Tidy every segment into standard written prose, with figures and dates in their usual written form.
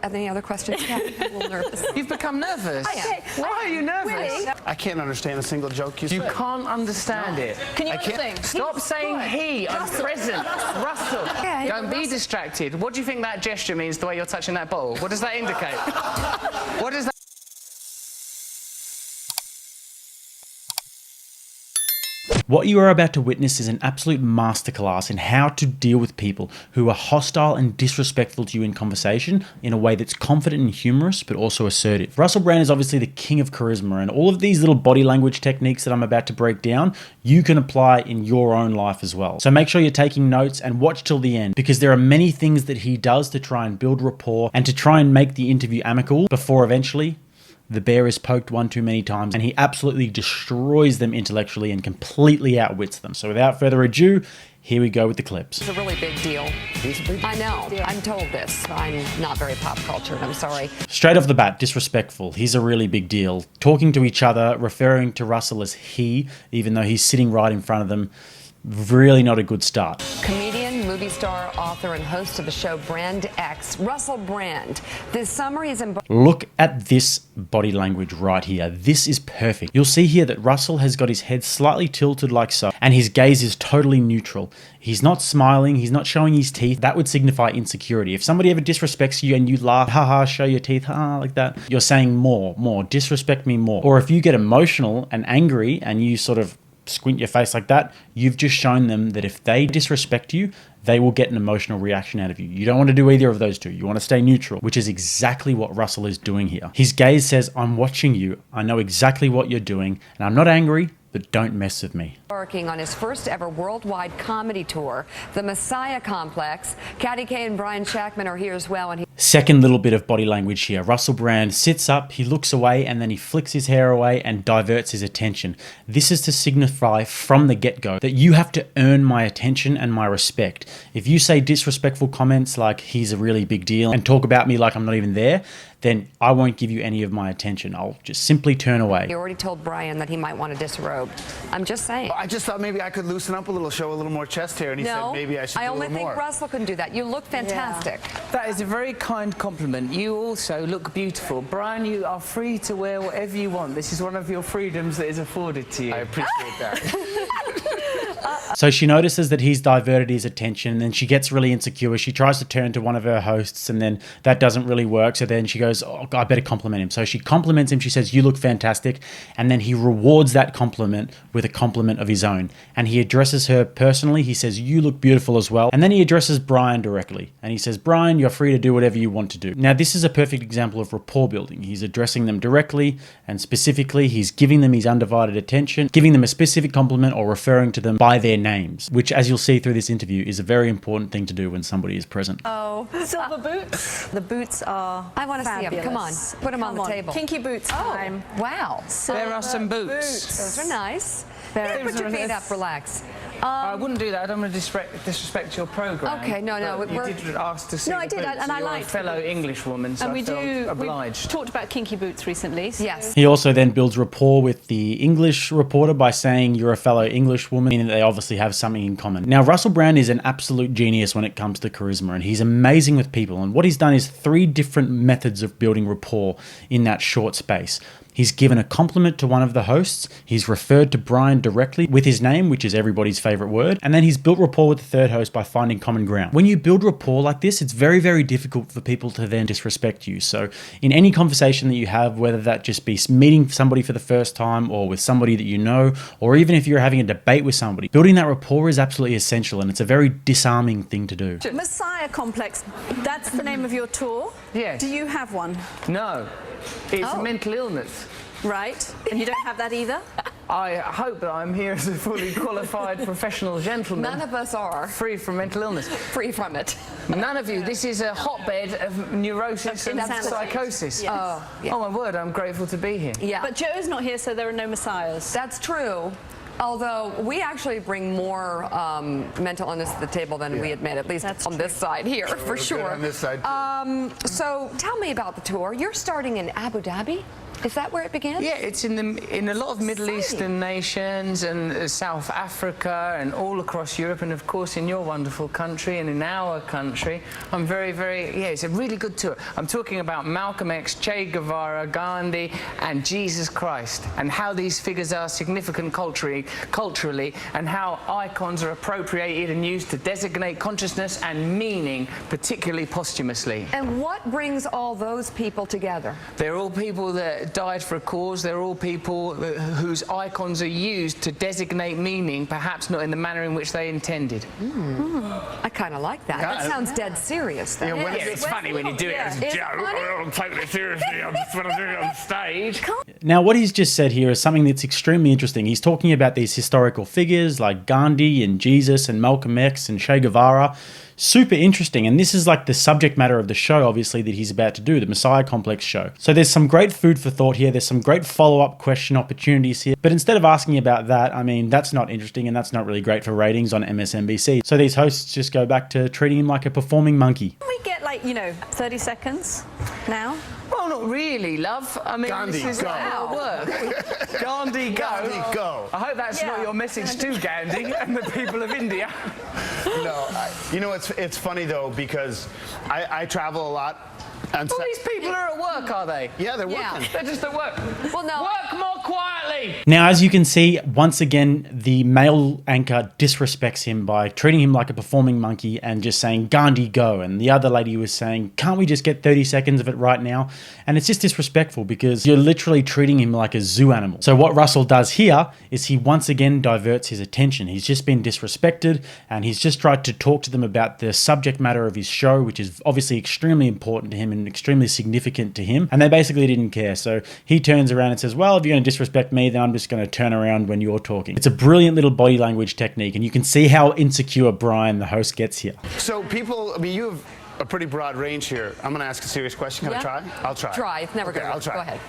Any other questions, Kathy? I'm a little nervous. You've become nervous. I Why are you nervous? Really? I can't understand a single joke you say. You can't understand it. Can you I can't- sing? Stop saying he. I'm present. Russell. Yeah, Don't be distracted. What do you think that gesture means, the way you're touching that bottle? What does that indicate? What does that... What you are about to witness is an absolute masterclass in how to deal with people who are hostile and disrespectful to you in conversation in a way that's confident and humorous, but also assertive. Russell Brand is obviously the king of charisma, and all of these little body language techniques that I'm about to break down, you can apply in your own life as well. So make sure you're taking notes and watch till the end, because there are many things that he does to try and build rapport and to try and make the interview amicable before eventually the bear is poked one too many times and he absolutely destroys them intellectually and completely outwits them. So without further ado, here we go with the clips. It's a really big deal. I know. I'm told this. I'm not very pop cultured. I'm sorry. Straight off the bat, disrespectful. He's a really big deal. Talking to each other, referring to Russell as he, even though he's sitting right in front of them. Really not a good start. Comedian, movie star, author, and host of the show Brand X, Russell Brand. This summer he's in... Look at this body language right here. This is perfect. You'll see here that Russell has got his head slightly tilted like so, and his gaze is totally neutral. He's not smiling, he's not showing his teeth. That would signify insecurity. If somebody ever disrespects you and you laugh, haha, show your teeth, haha, like that, you're saying more, disrespect me more. Or if you get emotional and angry and you sort of squint your face like that, you've just shown them that if they disrespect you, they will get an emotional reaction out of you. You don't want to do either of those two. You want to stay neutral, which is exactly what Russell is doing here. His gaze says, I'm watching you. I know exactly what you're doing, and I'm not angry, but don't mess with me. Embarking on his first ever worldwide comedy tour, The Messiah Complex. Katty Kay and Brian Shackman are here as well. And Second little bit of body language here. Russell Brand sits up, he looks away, and then he flicks his hair away and diverts his attention. This is to signify from the get-go that you have to earn my attention and my respect. If you say disrespectful comments like he's a really big deal and talk about me like I'm not even there, then I won't give you any of my attention. I'll just simply turn away. you already told Brian that he might want to disrobe. I'm just saying. I just thought maybe I could loosen up a little, show a little more chest hair, and he said maybe I should do a only little think more. Russell can do that. You look fantastic. That is a very kind compliment. You also look beautiful. Brian, you are free to wear whatever you want. This is one of your freedoms that is afforded to you. I appreciate that. So she notices that he's diverted his attention, and then she gets really insecure. She tries to turn to one of her hosts, and then that doesn't really work. So then she goes, oh, I better compliment him. So she compliments him. She says, you look fantastic. And then he rewards that compliment with a compliment of his own. And he addresses her personally. He says, you look beautiful as well. And then he addresses Brian directly. And he says, Brian, you're free to do whatever you want to do. Now, this is a perfect example of rapport building. He's addressing them directly, and specifically, he's giving them his undivided attention, giving them a specific compliment, or referring to them by their names, which, as you'll see through this interview, is a very important thing to do when somebody is present. Oh, silver boots. The boots are I want to see them. Come on. Put them on the table. Kinky boots time. Wow. There are some boots. Those are nice. Yeah, put your feet up, relax. I wouldn't do that. I don't want to disrespect your program. Okay, no. You did ask to see No, the I did, boots. and I You're liked a fellow the boots. Englishwoman, so And I felt obliged. we talked about kinky boots recently. So Yes. He also then builds rapport with the English reporter by saying you're a fellow English woman, meaning that they obviously have something in common. Now, Russell Brand is an absolute genius when it comes to charisma, and he's amazing with people. And what he's done is 3 different methods of building rapport in that short space. He's given a compliment to one of the hosts, he's referred to Brian directly with his name, which is everybody's favorite word, and then he's built rapport with the third host by finding common ground. When you build rapport like this, it's very, very difficult for people to then disrespect you. So in any conversation that you have, whether that just be meeting somebody for the first time or with somebody that you know, or even if you're having a debate with somebody, building that rapport is absolutely essential, and it's a very disarming thing to do. Messiah Complex, that's the name of your tour? Yes. Do you have one? No. It's a mental illness. Right. And you don't have that either? I hope that I'm here as a fully qualified professional gentleman. None of us are Free from mental illness. free from it. None of you. This is a hotbed of neurosis and Insanity. psychosis. Yes. Oh, yeah. Oh, my word, I'm grateful to be here. Yeah. But Joe's not here, so there are no messiahs. That's true. Although we actually bring more mental illness to the table than we admit, at least on this side here, for sure. On this side, too. So tell me about the tour. You're starting in Abu Dhabi? Is that where it begins? Yeah, it's in a lot of Middle Eastern nations and South Africa and all across Europe, and of course in your wonderful country and in our country. I'm very, yeah, it's a really good tour. I'm talking about Malcolm X, Che Guevara, Gandhi and Jesus Christ, and how these figures are significant culturally, and how icons are appropriated and used to designate consciousness and meaning, particularly posthumously. And what brings all those people together? They're all people that died for a cause. They're all people whose icons are used to designate meaning, perhaps not in the manner in which they intended. I kind of like that. That sounds dead serious. Then. Yeah, It's funny when you do it as a It's joke. funny. I don't take it seriously. I'm just want to do it on stage. Now, what he's just said here is something that's extremely interesting. He's talking about these historical figures like Gandhi and Jesus and Malcolm X and Che Guevara. Super interesting, and this is like the subject matter of the show, obviously, that he's about to do, the Messiah Complex show. So there's some great food for thought here. There's some great follow-up question opportunities here. But instead of asking about that, I mean, that's not interesting and that's not really great for ratings on MSNBC. So these hosts just go back to treating him like a performing monkey. Can we get, like, 30 seconds now? Well, not really, love. I mean, Gandhi, this is go. our work. Gandhi, go. Gandhi, go. I hope that's not your message to Gandhi and the people of India. No, you know, it's funny, though, because I travel a lot. And All these people are at work, are they? yeah, they're working. They're just at work. Well, no. Work more quietly. Now, as you can see, once again, the male anchor disrespects him by treating him like a performing monkey and just saying, Gandhi, go. And the other lady was saying, can't we just get 30 seconds of it right now? And it's just disrespectful because you're literally treating him like a zoo animal. So what Russell does here is he once again diverts his attention. He's just been disrespected and he's just tried to talk to them about the subject matter of his show, which is obviously extremely important to him and extremely significant to him. And they basically didn't care. So he turns around and says, well, if you're going to disrespect me, then I'm just going to turn around when you're talking. It's a brilliant little body language technique, and you can see how insecure Brian, the host, gets here. So people, I mean, you have a pretty broad range here. I'm going to ask a serious question. Can I try? I'll try. Try. It's never Okay, going to I'll work. try. Go ahead.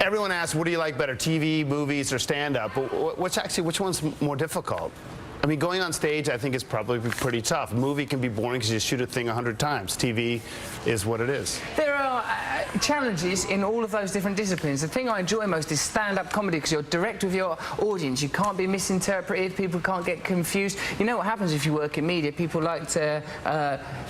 Everyone asks, what do you like better, TV, movies, or stand-up? But which one's more difficult? I mean, going on stage, I think, is probably pretty tough. A movie can be boring because you shoot a thing 100 times. TV is what it is. There are challenges in all of those different disciplines. The thing I enjoy most is stand-up comedy because you're direct with your audience. You can't be misinterpreted. People can't get confused. You know what happens if you work in media? People like to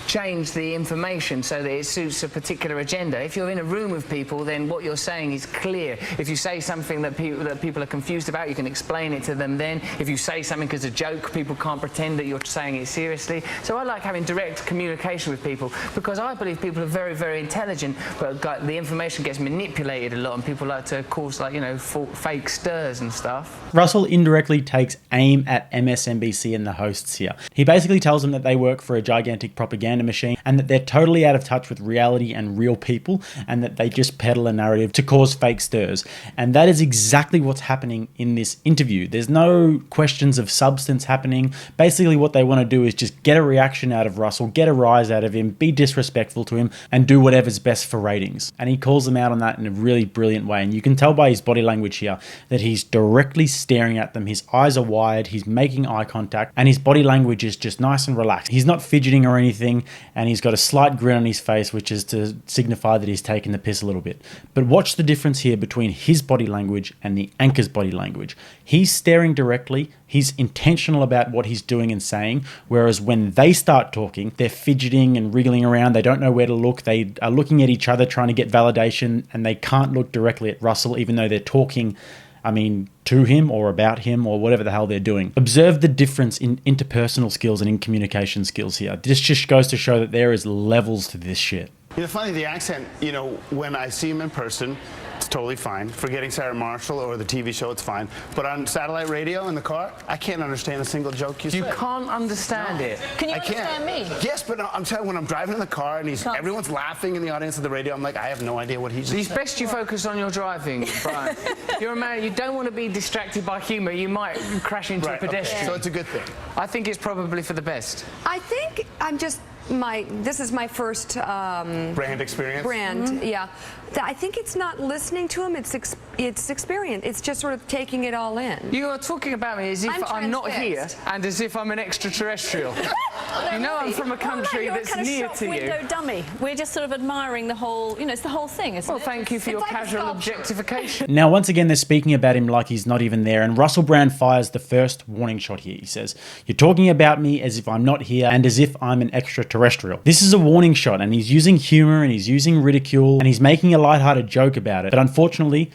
change the information so that it suits a particular agenda. If you're in a room with people, then what you're saying is clear. If you say something that people are confused about, you can explain it to them then. If you say something as a joke, people can't pretend that you're saying it seriously. So I like having direct communication with people because I believe people are very, very intelligent, but the information gets manipulated a lot and people like to cause, like, fake stirs and stuff. Russell indirectly takes aim at MSNBC and the hosts here. He basically tells them that they work for a gigantic propaganda machine and that they're totally out of touch with reality and real people and that they just peddle a narrative to cause fake stirs. And that is exactly what's happening in this interview. There's no questions of substance happening. Basically what they want to do is just get a reaction out of Russell, get a rise out of him, be disrespectful to him, and do whatever's best for ratings. And he calls them out on that in a really brilliant way. And you can tell by his body language here that he's directly staring at them. His eyes are wide, he's making eye contact, and his body language is just nice and relaxed. He's not fidgeting or anything, and he's got a slight grin on his face, which is to signify that he's taking the piss a little bit. But watch the difference here between his body language and the anchor's body language. He's staring directly, he's intentional about what he's doing and saying, whereas when they start talking, they're fidgeting and wriggling around, they don't know where to look, they are looking at each other trying to get validation, and they can't look directly at Russell even though they're talking, to him or about him or whatever the hell they're doing. Observe the difference in interpersonal skills and in communication skills here. This just goes to show that there is levels to this shit. Funny, the accent, when I see him in person, it's totally fine. Forgetting Sarah Marshall or the TV show, it's fine. But on satellite radio in the car, I can't understand a single joke you say. You can't understand it. Can you I understand me? Yes, but I'm telling you, when I'm driving in the car and everyone's laughing in the audience of the radio, I'm like, I have no idea what he's saying. It's best you focus on your driving, Brian. You're a man, you don't want to be distracted by humour. You might crash into a pedestrian. Okay. So it's a good thing. I think it's probably for the best. I think I'm just this is my first Brand experience? brand, yeah. I think it's not listening to him, it's experience. It's just sort of taking it all in. You are talking about me as if I'm not here and as if I'm an extraterrestrial. You know I'm from a country you're that's a kind of near shop to you. window dummy. We're just sort of admiring the whole, you know, it's the whole thing, isn't it? Well, thank you for your like a casual sculpture. objectification. Now, once again, they're speaking about him like he's not even there, and Russell Brand fires the first warning shot here. He says, "You're talking about me as if I'm not here and as if I'm an extraterrestrial." This is a warning shot, and he's using humor and he's using ridicule and he's making a lighthearted joke about it. But unfortunately,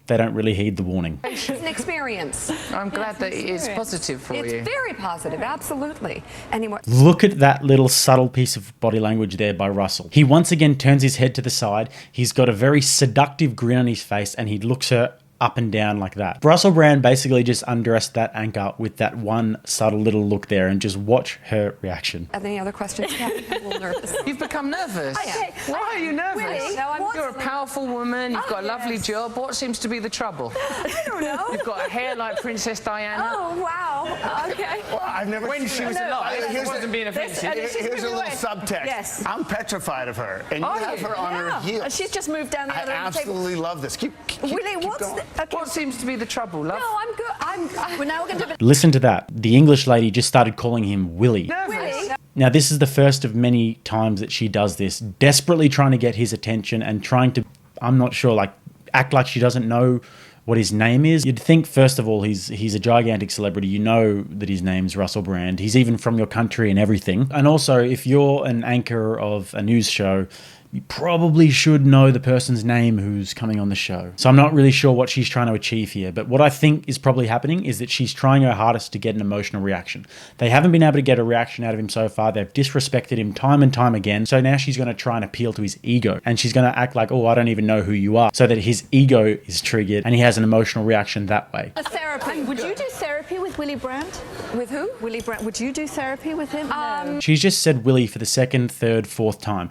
they don't really heed the warning. It's an experience. I'm glad that it is positive for It's you. very positive, absolutely. Anyway. Look at that little subtle piece of body language there by Russell. He once again turns his head to the side. He's got a very seductive grin on his face and he looks her up and down like that. Russell Brand basically just undressed that anchor with that one subtle little look there, and just watch her reaction. Any other questions? I'm a little nervous. You've become nervous. I am. Why are you nervous? Really? No, You're a powerful woman. You've got a lovely job. What seems to be the trouble? I don't know. You've got a hair like Princess Diana. Oh, wow. Okay. Well, I've never When seen she that. was alive, Here's it wasn't being offensive. Here's a little subtext. Yes. I'm petrified of her, and you have her on her heels. And she's just moved down the I other end of the table. absolutely love this. Keep Willie, what's going. What seems to be the trouble, love? No, I'm good. Well, now we're going to do a Listen to that. The English lady just started calling him Willie. Nervous. Now, this is the first of many times that she does this, desperately trying to get his attention and trying to, I'm not sure, like, act like she doesn't know what his name is. You'd think, first of all, he's a gigantic celebrity. You know that his name's Russell Brand. He's even from your country and everything. And also, if you're an anchor of a news show, you probably should know the person's name who's coming on the show. So I'm not really sure what she's trying to achieve here, but what I think is probably happening is that she's trying her hardest to get an emotional reaction. They haven't been able to get a reaction out of him so far. They've disrespected him time and time again. So now she's going to try and appeal to his ego, and she's going to act like, oh, I don't even know who you are, so that his ego is triggered and he has an emotional reaction that way. therapy. Would you do therapy with Willie Brand? With who? Willie Brand. Would you do therapy with him? No. She's just said Willie for the second, third, fourth time.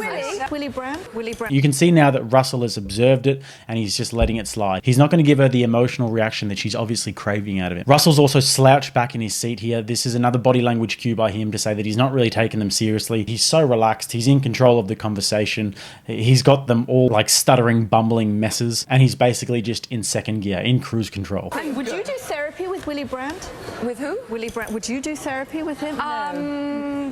Willie Brand? Willie Brand. You can see now that Russell has observed it and he's just letting it slide. He's not going to give her the emotional reaction that she's obviously craving out of it. Russell's also slouched back in his seat here. This is another body language cue by him to say that he's not really taking them seriously. He's so relaxed. He's in control of the conversation. He's got them all like stuttering, bumbling messes, and he's basically just in second gear, in cruise control. Would you do therapy with Willie Brand? With who? Willie Brand. Would you do therapy with him? No.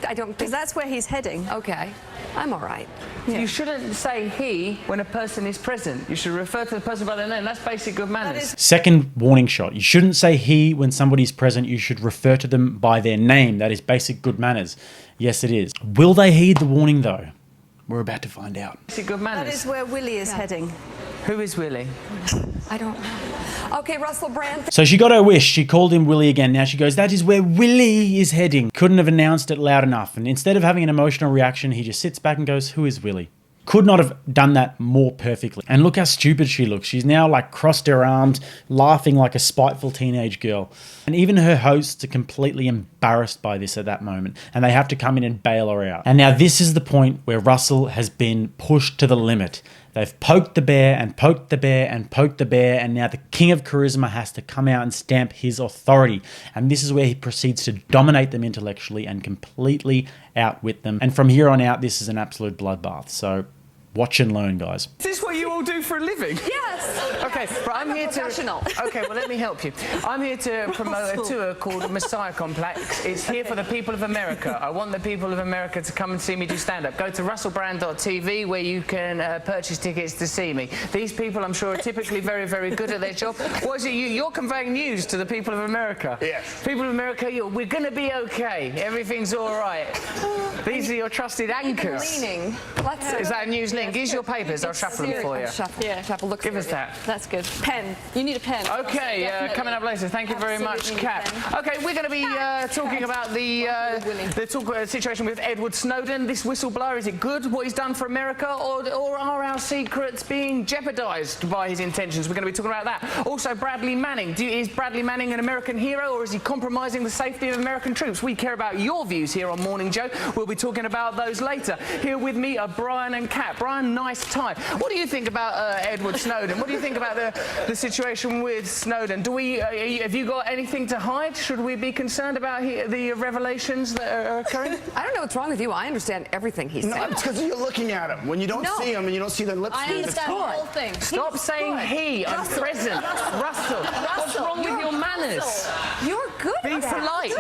I don't Because think. that's where he's heading. Okay, I'm all right. You shouldn't say he when a person is present. You should refer to the person by their name. That's basic good manners. Second warning shot. You shouldn't say he when somebody's present. You should refer to them by their name. That is basic good manners. Yes, it is. Will they heed the warning, though? We're about to find out. Basic good That manners. is where Willie is heading. Who is Willie? I don't know. Okay, Russell Brand. So she got her wish. She called him Willie again. Now she goes, that is where Willie is heading. Couldn't have announced it loud enough. And instead of having an emotional reaction, he just sits back and goes, who is Willie? Could not have done that more perfectly. And look how stupid she looks. She's now like crossed her arms, laughing like a spiteful teenage girl. And even her hosts are completely embarrassed by this at that moment. And they have to come in and bail her out. And now this is the point where Russell has been pushed to the limit. They've poked the bear and poked the bear and poked the bear, and now the king of charisma has to come out and stamp his authority. And this is where he proceeds to dominate them intellectually and completely outwit them. And from here on out, this is an absolute bloodbath. So watch and learn, guys. Is this what you all do for a living? Yes. Okay, but I'm here professional. to. Okay, well let me help you. I'm here to promote a tour called Messiah Complex. It's here for the people of America. I want the people of America to come and see me do stand-up. Go to russellbrand.tv where you can purchase tickets to see me. These people, I'm sure, are typically very, very good at their job. What is it? You're conveying news to the people of America. Yes. People of America, we're going to be okay. Everything's all right. These are your trusted anchors. Leaning. Let's Is that a news link? Here's your papers. I'll shuffle them for you. Shuffle. Look. Give us that. That's good. Pen. You need a pen. Okay, Definitely. coming up later. Thank you very much, Absolutely Kat. pen. Okay, we're going to be talking about the situation with Edward Snowden. This whistleblower, is it good what he's done for America, or are our secrets being jeopardised by his intentions? We're going to be talking about that. Also, Bradley Manning. Is Bradley Manning an American hero, or is he compromising the safety of American troops? We care about your views here on Morning Joe. We'll be talking about those later. Here with me are Brian and Kat. Brian, one nice time. What do you think about Edward Snowden? What do you think about the situation with Snowden? Have you got anything to hide? Should we be concerned about the revelations that are occurring? I don't know what's wrong with you. I understand everything he's saying. No, it's because you're looking at him. When you don't see him and you don't see the lips I move, understand the whole thing. Stop saying he. I'm present. Russell. What's wrong with your manners? You're good. Be polite.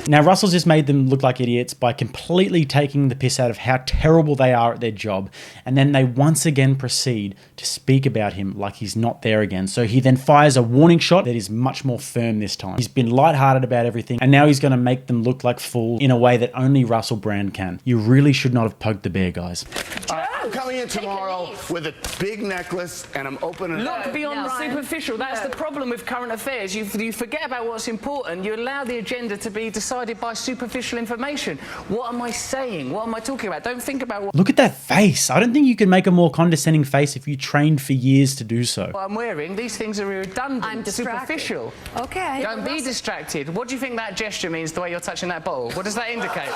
Now, Russell's just made them look like idiots by completely taking the piss out of how terrible they are at their job, and then they once again proceed to speak about him like he's not there again. So he then fires a warning shot that is much more firm this time. He's been lighthearted about everything, and now he's going to make them look like fools in a way that only Russell Brand can. You really should not have poked the bear, guys. I'm coming in tomorrow with a big necklace, and I'm opening it. Look beyond the superficial. That's the problem with current affairs. You forget about what's important. You allow the agenda to be decided by superficial information. What am I saying? What am I talking about? Don't think about what Look at that face. I don't think you could make a more condescending face if you trained for years to do so. I'm wearing. These things are redundant. I'm distracted. Superficial. Okay. Don't be distracted. What do you think that gesture means, the way you're touching that bottle? What does that indicate?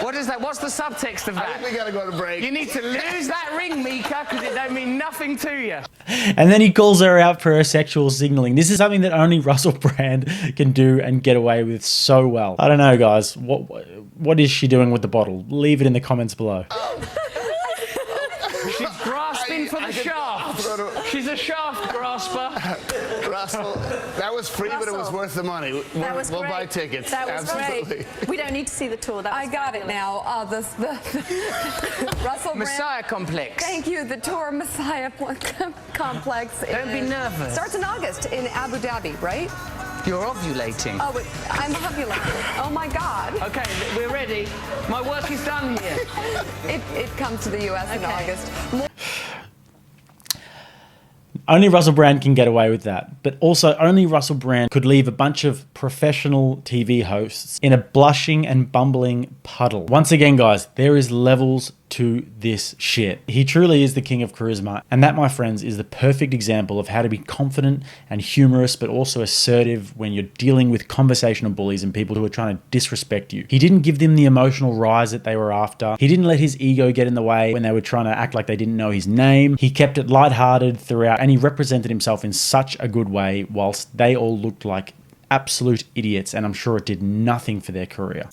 What is that? What's the subtext of I that? think we gotta go to break. You need to lose that ring, Mika, because it don't mean nothing to you. And then he calls her out for her sexual signaling. This is something that only Russell Brand can do and get away with so well. I don't know, guys. What is she doing with the bottle? Leave it in the comments below. She's grasping for the shaft. She's a shaft grasper. Russell, that was free, but it was worth the money. That was We'll great. buy tickets. That was Absolutely. great. We don't need to see the tour. That was I got it fabulous. now. Russell Brand. Messiah complex. Thank you. The tour Messiah complex. Don't be nervous. Starts in August in Abu Dhabi, right? You're ovulating. Oh, wait, I'm ovulating. Oh my God. Okay, we're ready. My work is done here. It comes to the U.S. in August. Only Russell Brand can get away with that. But also only Russell Brand could leave a bunch of professional TV hosts in a blushing and bumbling puddle. Once again, guys, there is levels to this shit. He truly is the king of charisma. And that, my friends, is the perfect example of how to be confident and humorous, but also assertive when you're dealing with conversational bullies and people who are trying to disrespect you. He didn't give them the emotional rise that they were after. He didn't let his ego get in the way when they were trying to act like they didn't know his name. He kept it lighthearted throughout, and he represented himself in such a good way whilst they all looked like absolute idiots, and I'm sure it did nothing for their career.